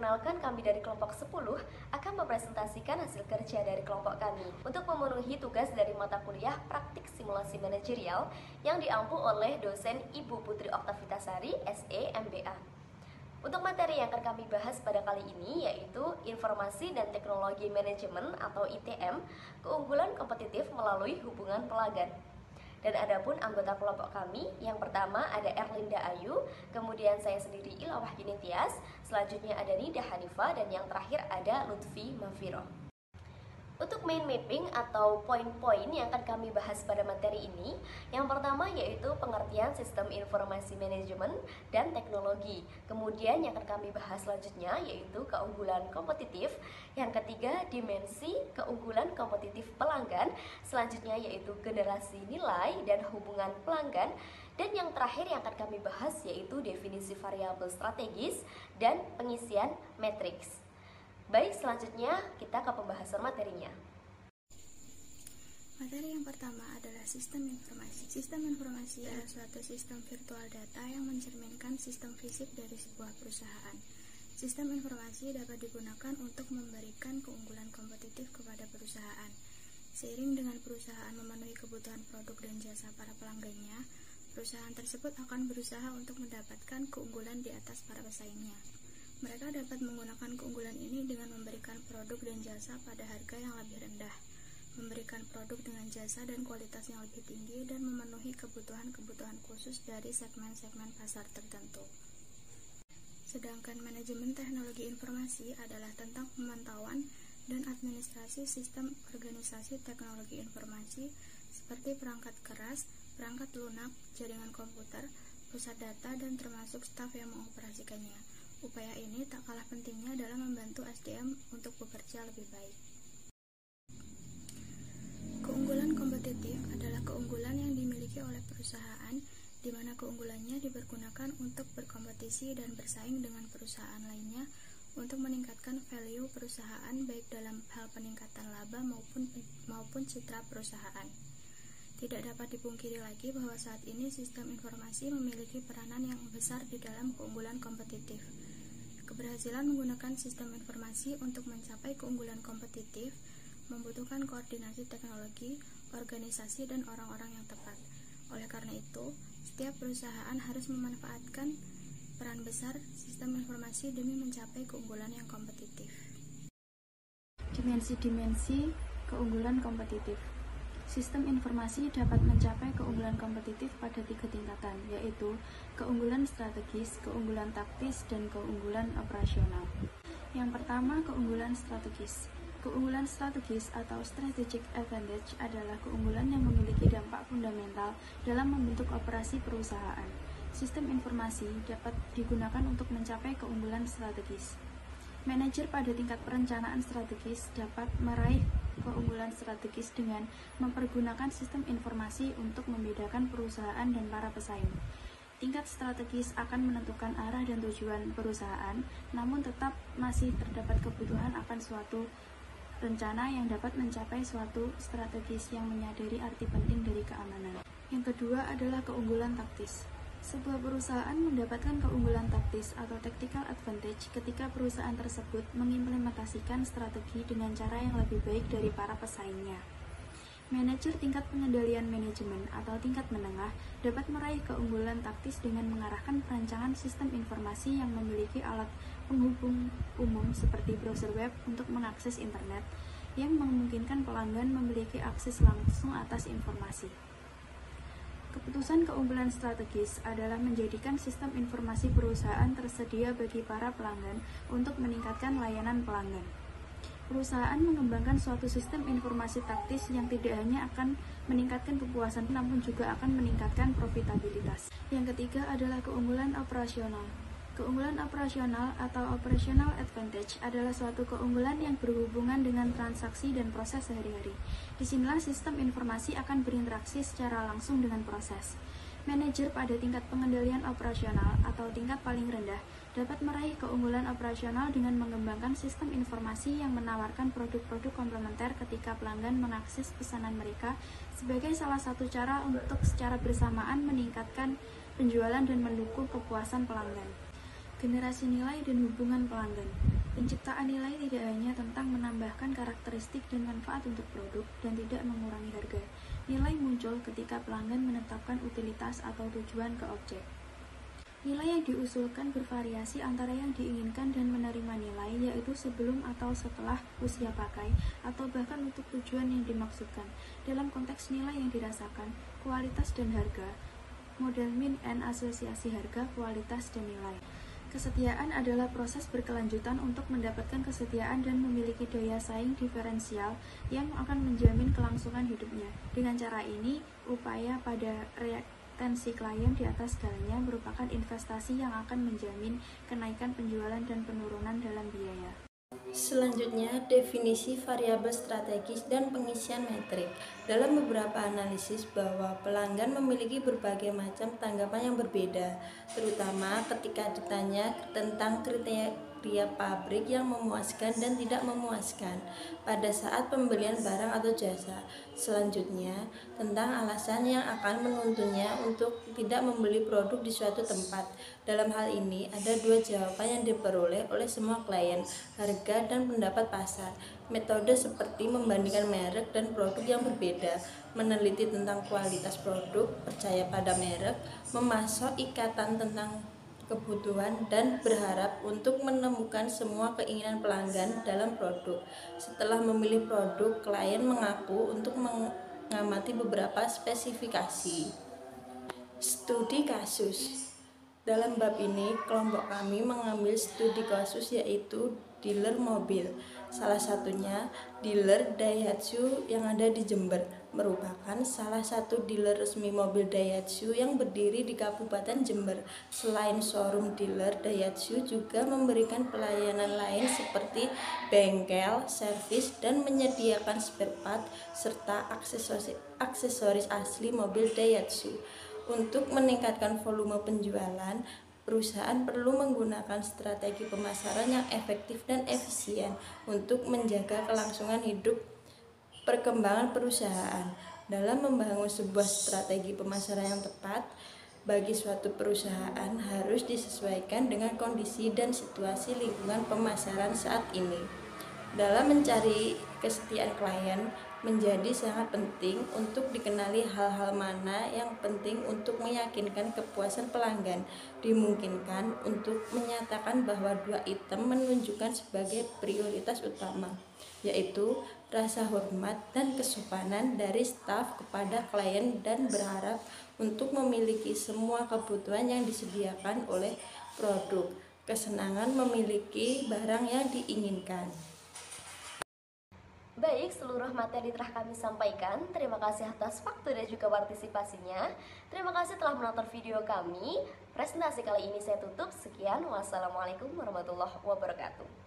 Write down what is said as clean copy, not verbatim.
Perkenalkan, kami dari kelompok 10 akan mempresentasikan hasil kerja dari kelompok kami untuk memenuhi tugas dari mata kuliah praktik simulasi manajerial yang diampu oleh dosen Ibu Putri Oktavitasari, SE, MBA. Untuk materi yang akan kami bahas pada kali ini yaitu Informasi dan Teknologi Manajemen atau ITM, keunggulan kompetitif melalui hubungan pelanggan. Dan adapun anggota kelompok kami, yang pertama ada Erlinda Ayu, kemudian saya sendiri Ilawah Kinitias, selanjutnya ada Nida Hanifah, dan yang terakhir ada Lutfi Mafiro. Untuk main mapping atau poin-poin yang akan kami bahas pada materi ini, yang pertama yaitu pengertian sistem informasi manajemen dan teknologi. Kemudian yang akan kami bahas selanjutnya yaitu keunggulan kompetitif. Yang ketiga, dimensi keunggulan kompetitif pelanggan. Selanjutnya yaitu generasi nilai dan hubungan pelanggan. Dan yang terakhir yang akan kami bahas yaitu definisi variabel strategis dan pengisian matriks. Baik, selanjutnya kita ke pembahasan materinya. Materi yang pertama adalah sistem informasi. Sistem informasi adalah suatu sistem virtual data yang mencerminkan sistem fisik dari sebuah perusahaan. Sistem informasi dapat digunakan untuk memberikan keunggulan kompetitif kepada perusahaan. Seiring dengan perusahaan memenuhi kebutuhan produk dan jasa para pelanggannya, perusahaan tersebut akan berusaha untuk mendapatkan keunggulan di atas para pesaingnya. Mereka dapat menggunakan keunggulan ini dengan memberikan produk dan jasa pada harga yang lebih rendah, memberikan produk dengan jasa dan kualitas yang lebih tinggi, dan memenuhi kebutuhan-kebutuhan khusus dari segmen-segmen pasar tertentu. Sedangkan manajemen teknologi informasi adalah tentang pemantauan dan administrasi sistem organisasi teknologi informasi seperti perangkat keras, perangkat lunak, jaringan komputer, pusat data, dan termasuk staf yang mengoperasikannya. Upaya ini tak kalah pentingnya dalam membantu SDM untuk bekerja lebih baik. Keunggulan kompetitif adalah keunggulan yang dimiliki oleh perusahaan, di mana keunggulannya dipergunakan untuk berkompetisi dan bersaing dengan perusahaan lainnya untuk meningkatkan value perusahaan baik dalam hal peningkatan laba maupun citra perusahaan. Tidak dapat dipungkiri lagi bahwa saat ini sistem informasi memiliki peranan yang besar di dalam keunggulan kompetitif. Keberhasilan menggunakan sistem informasi untuk mencapai keunggulan kompetitif membutuhkan koordinasi teknologi, organisasi, dan orang-orang yang tepat. Oleh karena itu, setiap perusahaan harus memanfaatkan peran besar sistem informasi demi mencapai keunggulan yang kompetitif. Dimensi-dimensi keunggulan kompetitif. Sistem informasi dapat mencapai keunggulan kompetitif pada 3 tingkatan, yaitu keunggulan strategis, keunggulan taktis, dan keunggulan operasional. Yang pertama, keunggulan strategis. Keunggulan strategis atau strategic advantage adalah keunggulan yang memiliki dampak fundamental dalam membentuk operasi perusahaan. Sistem informasi dapat digunakan untuk mencapai keunggulan strategis. Manajer pada tingkat perencanaan strategis dapat meraih keunggulan strategis dengan mempergunakan sistem informasi untuk membedakan perusahaan dan para pesaing. Tingkat strategis akan menentukan arah dan tujuan perusahaan, namun tetap masih terdapat kebutuhan akan suatu rencana yang dapat mencapai suatu strategis yang menyadari arti penting dari keamanan. Yang kedua adalah keunggulan taktis. Sebuah perusahaan mendapatkan keunggulan taktis atau tactical advantage ketika perusahaan tersebut mengimplementasikan strategi dengan cara yang lebih baik dari para pesaingnya. Manajer tingkat pengendalian manajemen atau tingkat menengah dapat meraih keunggulan taktis dengan mengarahkan perancangan sistem informasi yang memiliki alat penghubung umum seperti browser web untuk mengakses internet, yang memungkinkan pelanggan memiliki akses langsung atas informasi. Keputusan keunggulan strategis adalah menjadikan sistem informasi perusahaan tersedia bagi para pelanggan untuk meningkatkan layanan pelanggan. Perusahaan mengembangkan suatu sistem informasi taktis yang tidak hanya akan meningkatkan kepuasan, namun juga akan meningkatkan profitabilitas. Yang ketiga adalah keunggulan operasional. Keunggulan operasional atau operational advantage adalah suatu keunggulan yang berhubungan dengan transaksi dan proses sehari-hari. Disinilah sistem informasi akan berinteraksi secara langsung dengan proses. Manajer pada tingkat pengendalian operasional atau tingkat paling rendah dapat meraih keunggulan operasional dengan mengembangkan sistem informasi yang menawarkan produk-produk komplementer ketika pelanggan mengakses pesanan mereka sebagai salah satu cara untuk secara bersamaan meningkatkan penjualan dan mendukung kepuasan pelanggan. Generasi nilai dan hubungan pelanggan. Penciptaan nilai tidak hanya tentang menambahkan karakteristik dan manfaat untuk produk dan tidak mengurangi harga. Nilai muncul ketika pelanggan menetapkan utilitas atau tujuan ke objek. Nilai yang diusulkan bervariasi antara yang diinginkan dan menerima nilai, yaitu sebelum atau setelah usia pakai, atau bahkan untuk tujuan yang dimaksudkan. Dalam konteks nilai yang dirasakan, kualitas dan harga, model min and asosiasi harga, kualitas, dan nilai. Kesetiaan adalah proses berkelanjutan untuk mendapatkan kesetiaan dan memiliki daya saing diferensial yang akan menjamin kelangsungan hidupnya. Dengan cara ini, upaya pada retensi klien di atas segalanya merupakan investasi yang akan menjamin kenaikan penjualan dan penurunan dalam biaya. Selanjutnya, definisi variabel strategis dan pengisian metrik. Dalam beberapa analisis bahwa pelanggan memiliki berbagai macam tanggapan yang berbeda, terutama ketika ditanya tentang kriteria pabrik yang memuaskan dan tidak memuaskan pada saat pembelian barang atau jasa. Selanjutnya, tentang alasan yang akan menuntunnya untuk tidak membeli produk di suatu tempat. Dalam hal ini, ada dua jawaban yang diperoleh oleh semua klien: harga dan pendapat pasar. Metode seperti membandingkan merek dan produk yang berbeda, meneliti tentang kualitas produk, percaya pada merek, memasok ikatan tentang kebutuhan, dan berharap untuk menemukan semua keinginan pelanggan dalam produk. Setelah memilih produk, klien mengaku untuk mengamati beberapa spesifikasi. Studi kasus. Dalam bab ini, kelompok kami mengambil studi kasus yaitu dealer mobil. Salah satunya dealer Daihatsu yang ada di Jember, merupakan salah satu dealer resmi mobil Daihatsu yang berdiri di Kabupaten Jember. Selain showroom dealer, Daihatsu juga memberikan pelayanan lain seperti bengkel, servis, dan menyediakan spare part serta aksesoris asli mobil Daihatsu. Untuk meningkatkan volume penjualan, perusahaan perlu menggunakan strategi pemasaran yang efektif dan efisien untuk menjaga kelangsungan hidup perkembangan perusahaan. Dalam membangun sebuah strategi pemasaran yang tepat bagi suatu perusahaan harus disesuaikan dengan kondisi dan situasi lingkungan pemasaran saat ini. Dalam mencari kesetiaan klien, menjadi sangat penting untuk dikenali hal-hal mana yang penting untuk meyakinkan kepuasan pelanggan. Dimungkinkan untuk menyatakan bahwa dua item menunjukkan sebagai prioritas utama, yaitu rasa hormat dan kesopanan dari staf kepada klien dan berharap untuk memiliki semua kebutuhan yang disediakan oleh produk, kesenangan memiliki barang yang diinginkan. Baik, seluruh materi telah kami sampaikan. Terima kasih atas waktu dan juga partisipasinya. Terima kasih telah menonton video kami. Presentasi kali ini saya tutup. Sekian, wassalamualaikum warahmatullahi wabarakatuh.